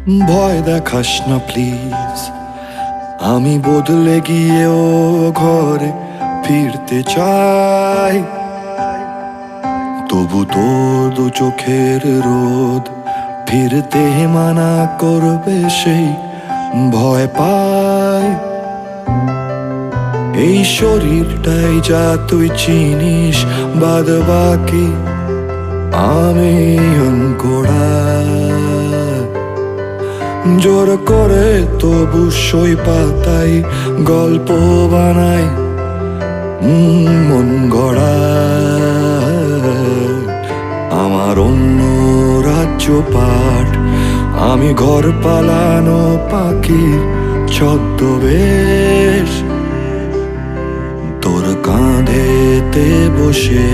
ভয় দেখাস না প্লিজ, আমি বদলে গিয়েও ঘরে ফিরতে চাই। তবু তোর দু চোখের রোদ ফিরতে মানা করবে সেই ভয় পাই। এই শরীরটাই যা তুই চিনিস, বাদ বাকি আমি অঙ্কড়া। জোর করে তবু সই পাতাই গল্প বানাই মন গড়া। আমার অন্য রাজ্য পাঠ, আমি ঘর পালানো পাখির ছদ্মবেশ। তোর কাঁধেতে বসে